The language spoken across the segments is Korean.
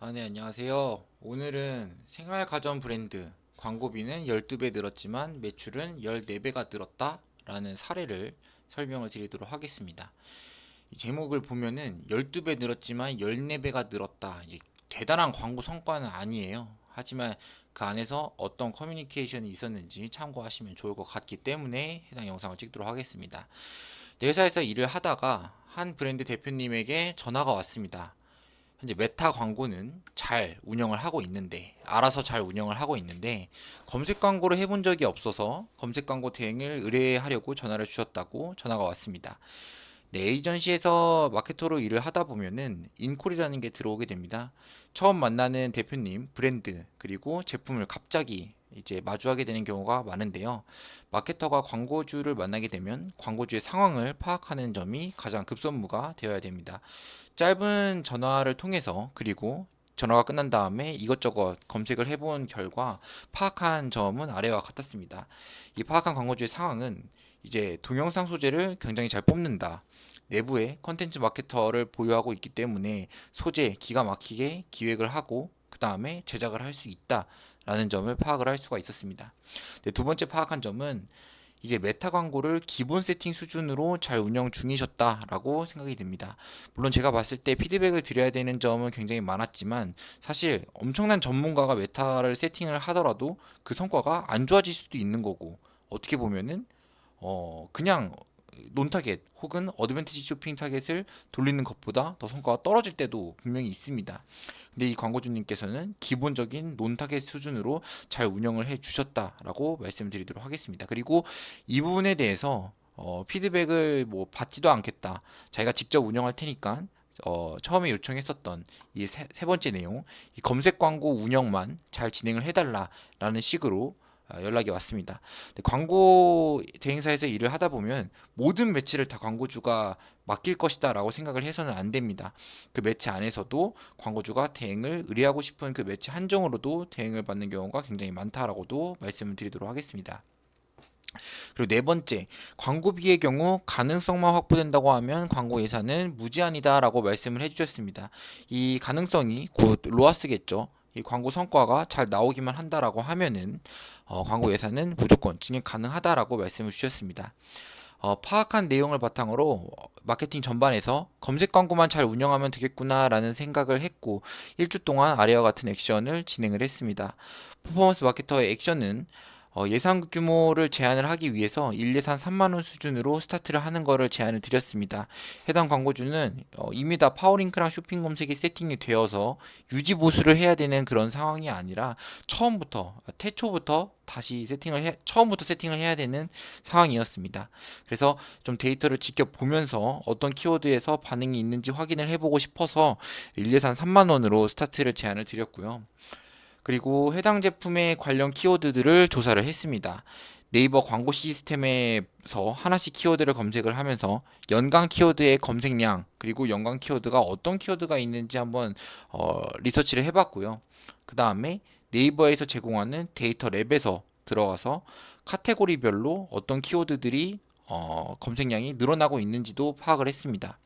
네, 안녕하세요. 오늘은 생활가전 브랜드 광고비는 12배 늘었지만 매출은 14배가 늘었다 라는 사례를 설명을 드리도록 하겠습니다. 이 제목을 보면은 12배 늘었지만 14배가 늘었다. 이게 대단한 광고 성과는 아니에요. 하지만 그 안에서 어떤 커뮤니케이션이 있었는지 참고하시면 좋을 것 같기 때문에 해당 영상을 찍도록 하겠습니다. 내 회사에서 일을 하다가 한 브랜드 대표님에게 전화가 왔습니다. 현재 메타 광고는 잘 운영을 하고 있는데, 알아서 잘 운영을 하고 있는데, 검색 광고를 해본 적이 없어서 검색 광고 대행을 의뢰하려고 전화를 주셨다고 전화가 왔습니다. 네, 에이전시에서 마케터로 일을 하다 보면은 인콜이라는 게 들어오게 됩니다. 처음 만나는 대표님, 브랜드, 그리고 제품을 갑자기 이제 마주하게 되는 경우가 많은데요. 마케터가 광고주를 만나게 되면 광고주의 상황을 파악하는 점이 가장 급선무가 되어야 됩니다. 짧은 전화를 통해서 그리고 전화가 끝난 다음에 이것저것 검색을 해본 결과 파악한 점은 아래와 같았습니다. 이 파악한 광고주의 상황은 이제 동영상 소재를 굉장히 잘 뽑는다. 내부에 컨텐츠 마케터를 보유하고 있기 때문에 소재 기가 막히게 기획을 하고 그 다음에 제작을 할 수 있다. 라는 점을 파악을 할 수가 있었습니다. 네, 두 번째 파악한 점은 이제 메타 광고를 기본 세팅 수준으로 잘 운영 중이셨다라고 생각이 됩니다. 물론 제가 봤을 때 피드백을 드려야 되는 점은 굉장히 많았지만 사실 엄청난 전문가가 메타를 세팅을 하더라도 그 성과가 안 좋아질 수도 있는 거고 어떻게 보면은 그냥 논타겟 혹은 어드밴티지 쇼핑 타겟을 돌리는 것보다 더 성과가 떨어질 때도 분명히 있습니다. 근데 이 광고주님께서는 기본적인 논타겟 수준으로 잘 운영을 해 주셨다라고 말씀드리도록 하겠습니다. 그리고 이 부분에 대해서 피드백을 뭐 받지도 않겠다. 자기가 직접 운영할 테니까 처음에 요청했었던 이 세 번째 내용, 이 검색 광고 운영만 잘 진행을 해달라라는 식으로 연락이 왔습니다. 근데 광고 대행사에서 일을 하다 보면 모든 매체를 다 광고주가 맡길 것이다라고 생각을 해서는 안 됩니다. 그 매체 안에서도 광고주가 대행을 의뢰하고 싶은 그 매체 한정으로도 대행을 받는 경우가 굉장히 많다라고도 말씀을 드리도록 하겠습니다. 그리고 네 번째, 광고비의 경우 가능성만 확보된다고 하면 광고 예산은 무제한이다라고 말씀을 해주셨습니다. 이 가능성이 곧 로아스겠죠. 이 광고 성과가 잘 나오기만 한다라고 하면은 광고 예산은 무조건 진행 가능하다라고 말씀을 주셨습니다. 파악한 내용을 바탕으로 마케팅 전반에서 검색 광고만 잘 운영하면 되겠구나라는 생각을 했고 1주 동안 아래와 같은 액션을 진행을 했습니다. 퍼포먼스 마케터의 액션은 예산 규모를 제한을 하기 위해서 1예산 3만 원 수준으로 스타트를 하는 거를 제안을 드렸습니다. 해당 광고주는 이미 다 파워링크랑 쇼핑 검색이 세팅이 되어서 유지 보수를 해야 되는 그런 상황이 아니라 태초부터 다시 처음부터 세팅을 해야 되는 상황이었습니다. 그래서 좀 데이터를 지켜보면서 어떤 키워드에서 반응이 있는지 확인을 해보고 싶어서 1예산 3만 원으로 스타트를 제안을 드렸고요. 그리고 해당 제품의 관련 키워드들을 조사를 했습니다. 네이버 광고 시스템에서 하나씩 키워드를 검색을 하면서 연관 키워드의 검색량 그리고 연관 키워드가 어떤 키워드가 있는지 한번 리서치를 해봤고요. 그 다음에 네이버에서 제공하는 데이터 랩에서 들어가서 카테고리별로 어떤 키워드들이 검색량이 늘어나고 있는지도 파악을 했습니다.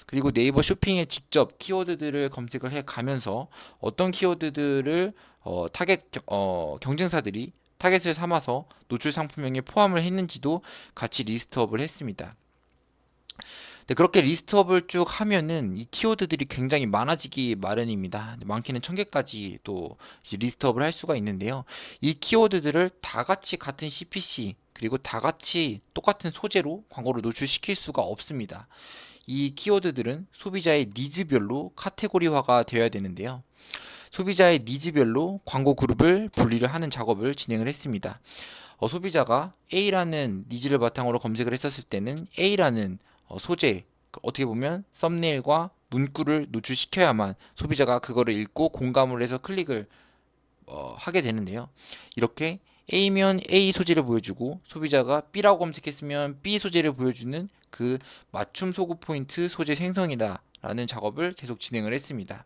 그리고 네이버 쇼핑에 직접 키워드들을 검색을 해 가면서 어떤 키워드들을 경쟁사들이 타겟을 삼아서 노출 상품명에 포함을 했는지도 같이 리스트업을 했습니다. 네, 그렇게 리스트업을 쭉 하면은 이 키워드들이 굉장히 많아지기 마련입니다. 많게는 1000개까지 또 리스트업을 할 수가 있는데요. 이 키워드들을 다 같이 같은 CPC 그리고 다 같이 똑같은 소재로 광고를 노출시킬 수가 없습니다. 이 키워드들은 소비자의 니즈별로 카테고리화가 되어야 되는데요. 소비자의 니즈별로 광고 그룹을 분리를 하는 작업을 진행을 했습니다. 소비자가 A라는 니즈를 바탕으로 검색을 했었을 때는 A라는 소재, 어떻게 보면 썸네일과 문구를 노출시켜야만 소비자가 그거를 읽고 공감을 해서 클릭을 하게 되는데요. 이렇게 A면 A 소재를 보여주고 소비자가 B라고 검색했으면 B 소재를 보여주는 그 맞춤 소구 포인트 소재 생성이다 라는 작업을 계속 진행을 했습니다.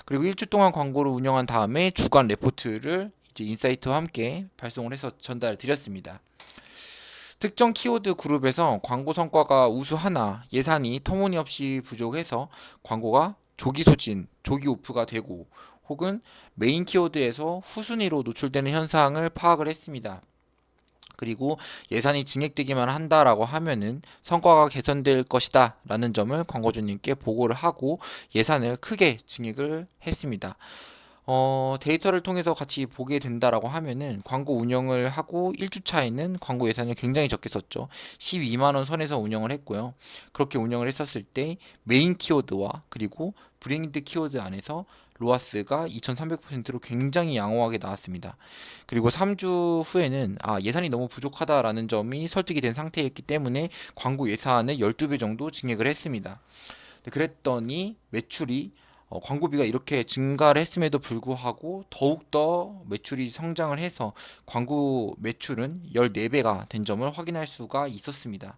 그리고 1주 동안 광고를 운영한 다음에 주간 레포트를 이제 인사이트와 함께 발송을 해서 전달을 드렸습니다. 특정 키워드 그룹에서 광고 성과가 우수하나 예산이 터무니없이 부족해서 광고가 조기 소진, 조기 오프가 되고 혹은 메인 키워드에서 후순위로 노출되는 현상을 파악을 했습니다. 그리고 예산이 증액되기만 한다라고 하면은 성과가 개선될 것이다 라는 점을 광고주님께 보고를 하고 예산을 크게 증액을 했습니다. 데이터를 통해서 같이 보게 된다라고 하면은 광고 운영을 하고 1주 차에는 광고 예산을 굉장히 적게 썼죠. 12만원 선에서 운영을 했고요. 그렇게 운영을 했었을 때 메인 키워드와 그리고 브랜드 키워드 안에서 로아스가 2300%로 굉장히 양호하게 나왔습니다. 그리고 3주 후에는 예산이 너무 부족하다라는 점이 설득이 된 상태였기 때문에 광고 예산을 12배 정도 증액을 했습니다. 그랬더니 매출이 광고비가 이렇게 증가를 했음에도 불구하고 더욱더 매출이 성장을 해서 광고 매출은 14배가 된 점을 확인할 수가 있었습니다.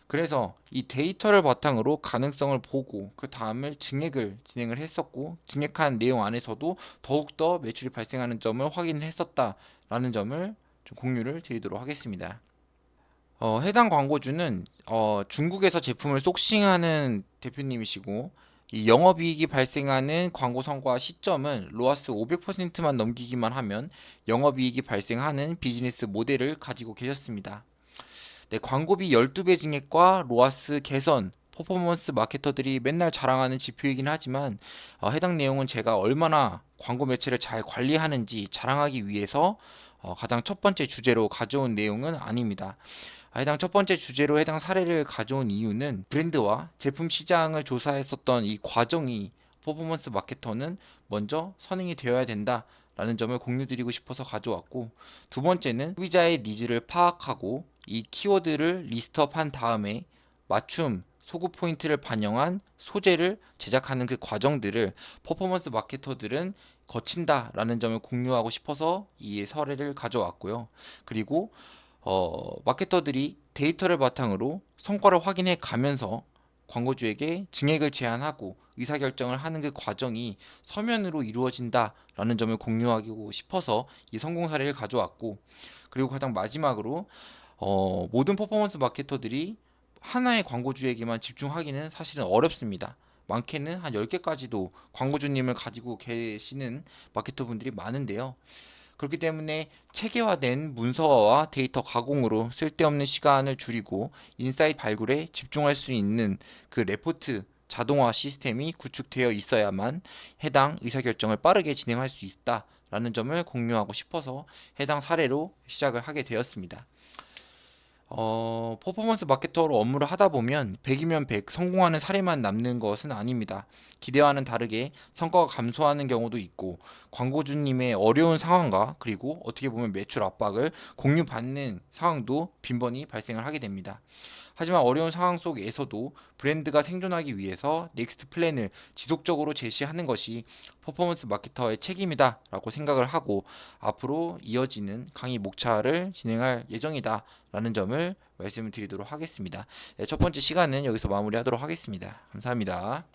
그래서 이 데이터를 바탕으로 가능성을 보고 그 다음을 증액을 진행을 했었고 증액한 내용 안에서도 더욱더 매출이 발생하는 점을 확인했었다라는 점을 좀 공유를 드리도록 하겠습니다. 해당 광고주는 중국에서 제품을 속싱하는 대표님이시고 이 영업이익이 발생하는 광고 성과 시점은 로아스 500%만 넘기기만 하면 영업이익이 발생하는 비즈니스 모델을 가지고 계셨습니다. 네, 광고비 12배 증액과 로아스 개선, 퍼포먼스 마케터들이 맨날 자랑하는 지표이긴 하지만 해당 내용은 제가 얼마나 광고 매체를 잘 관리하는지 자랑하기 위해서 가장 첫 번째 주제로 가져온 내용은 아닙니다. 해당 첫 번째 주제로 해당 사례를 가져온 이유는 브랜드와 제품 시장을 조사했었던 이 과정이 퍼포먼스 마케터는 먼저 선행이 되어야 된다 라는 점을 공유드리고 싶어서 가져왔고, 두 번째는 소비자의 니즈를 파악하고 이 키워드를 리스트업한 다음에 맞춤 소구 포인트를 반영한 소재를 제작하는 그 과정들을 퍼포먼스 마케터들은 거친다라는 점을 공유하고 싶어서 이 사례를 가져왔고요. 그리고 마케터들이 데이터를 바탕으로 성과를 확인해 가면서 광고주에게 증액을 제안하고 의사결정을 하는 그 과정이 서면으로 이루어진다라는 점을 공유하고 싶어서 이 성공 사례를 가져왔고, 그리고 가장 마지막으로 모든 퍼포먼스 마케터들이 하나의 광고주에게만 집중하기는 사실은 어렵습니다. 많게는 한 10개까지도 광고주님을 가지고 계시는 마케터분들이 많은데요. 그렇기 때문에 체계화된 문서화와 데이터 가공으로 쓸데없는 시간을 줄이고 인사이트 발굴에 집중할 수 있는 그 레포트 자동화 시스템이 구축되어 있어야만 해당 의사결정을 빠르게 진행할 수 있다라는 점을 공유하고 싶어서 해당 사례로 시작을 하게 되었습니다. 퍼포먼스 마케터로 업무를 하다 보면 100이면 100 성공하는 사례만 남는 것은 아닙니다. 기대와는 다르게 성과가 감소하는 경우도 있고 광고주님의 어려운 상황과 그리고 어떻게 보면 매출 압박을 공유받는 상황도 빈번히 발생을 하게 됩니다. 하지만 어려운 상황 속에서도 브랜드가 생존하기 위해서 넥스트 플랜을 지속적으로 제시하는 것이 퍼포먼스 마케터의 책임이다 라고 생각을 하고 앞으로 이어지는 강의 목차를 진행할 예정이다 라는 점을 말씀을 드리도록 하겠습니다. 네, 첫 번째 시간은 여기서 마무리하도록 하겠습니다. 감사합니다.